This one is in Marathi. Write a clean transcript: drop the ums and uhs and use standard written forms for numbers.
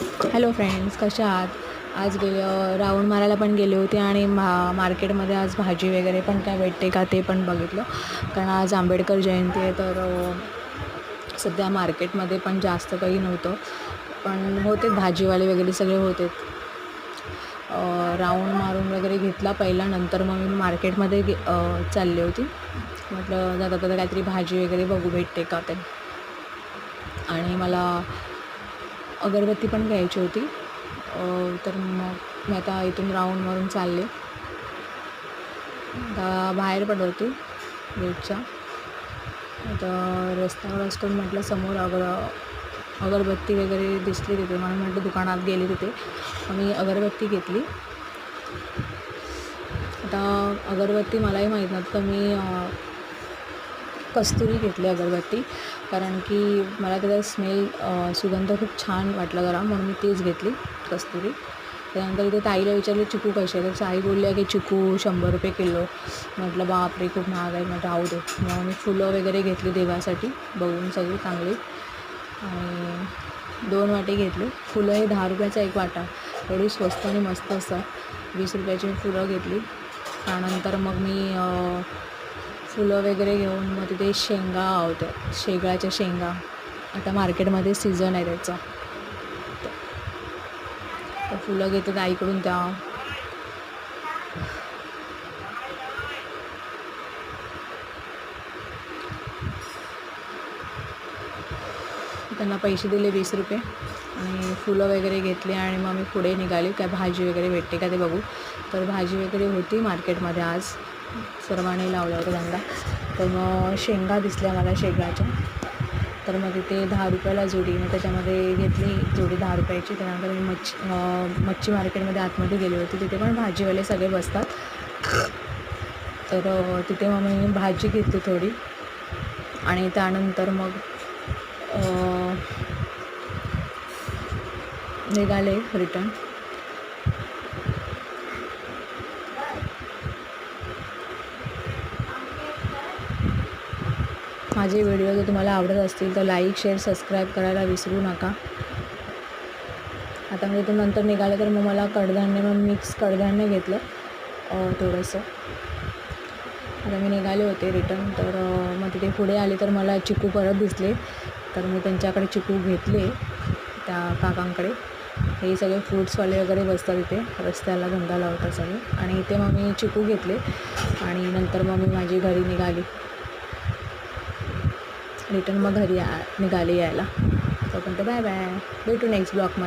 हॅलो फ्रेंड्स, कशा आहात? आज राऊंड मारायला पण गेले होते आणि मार्केटमध्ये आज भाजी वगैरे पण काय भेटते का ते पण बघितलं. कारण आज आंबेडकर जयंती आहे, तर सध्या मार्केटमध्ये पण जास्त काही नव्हतं, पण होते भाजीवाले वगैरे सगळे होते. राऊंड मारून वगैरे घेतला पहिला, नंतर मग मी मार्केटमध्ये चालली होती. म्हटलं जाता जाता काहीतरी भाजी वगैरे बघू भेटते का ते. आणि मला अगरबत्ती पण घ्यायची होती. तर मग मी आता इथून राऊंड मारून चालले. आता बाहेर पडत होती गेटच्या. आता रस्त्यावर असतो, म्हटलं समोर अगरबत्ती वगैरे दिसली तिथे, म्हणून म्हटलं दुकानात गेली तिथे मी अगरबत्ती घेतली. आता अगरबत्ती मलाही माहीत नव्हतं, मी कस्तुरी घेतली अगरबत्ती, कारण की मला त्याचा सुगंध खूप छान वाटला जरा, म्हणून मी तीच घेतली कस्तुरी. त्यानंतर इथे ताईला विचारले चिकू कसे आहे, तर ताई बोलल्या की चिकू 100 रुपये किलो. म्हटलं बापरे, खूप महाग आहे. मग राहू दे. मग मी फुलं वगैरे घेतली देवासाठी बघून सगळी चांगली, आणि 2 वाटे घेतले. फुलं हे 10 रुपयाचा एक वाटा, एवढी स्वस्त आणि मस्त असतात. 20 रुपयाची फुलं घेतली. त्यानंतर मग मी फुलं वगैरे घेऊन मग तिथे शेंगा होत्या, शेगळाच्या शेंगा. आता मार्केटमध्ये सीझन आहे त्याचा, तर फुलं घेते ताईकडून. त्यांना पैसे दिले 20 रुपये आणि फुलं वगैरे घेतली, आणि मग मी पुढे निघाली. काय भाजी वगैरे भेटते का ते बघू. तर भाजी वगैरे होती मार्केटमध्ये आज, सर्वांनी लावला होता धंदा. तर मग शेंगा दिसल्या मला शेंगाच्या, तर मग तिथे 10 रुपयाला जोडी, मग त्याच्यामध्ये घेतली जोडी 10 रुपयाची. त्यानंतर मी मच्छी मार्केटमध्ये आतमध्ये गेली होती, तिथे पण भाजीवाले सगळे बसतात. तर तिथे मग मी भाजी घेतली थोडी, आणि त्यानंतर मग निघाले रिटर्न. माझे व्हिडिओ जर तुम्हाला आवडत असतील तर लाईक, शेअर, सबस्क्राईब करायला विसरू नका. आता मी इथून नंतर निघाले, तर मग मला कडधान्य, मग मिक्स कडधान्य घेतलं थोडंसं. आता मी निघाले होते रिटर्न, तर मग तिथे पुढे आले तर मला चिकू परत दिसले, तर मी त्यांच्याकडे चिकू घेतले त्या काकांकडे. हे सगळे फ्रूट्सवाले वगैरे बसतात इथे, रस्त्याला धंदा लावतात सगळे, आणि इथे मग मी चिकू घेतले, आणि नंतर मग मी माझी घरी निघाली रिटर्न. मग घरी निघाली यायला. तोपर्यंत बाय बाय, भेटू नेक्स्ट ब्लॉगमध्ये.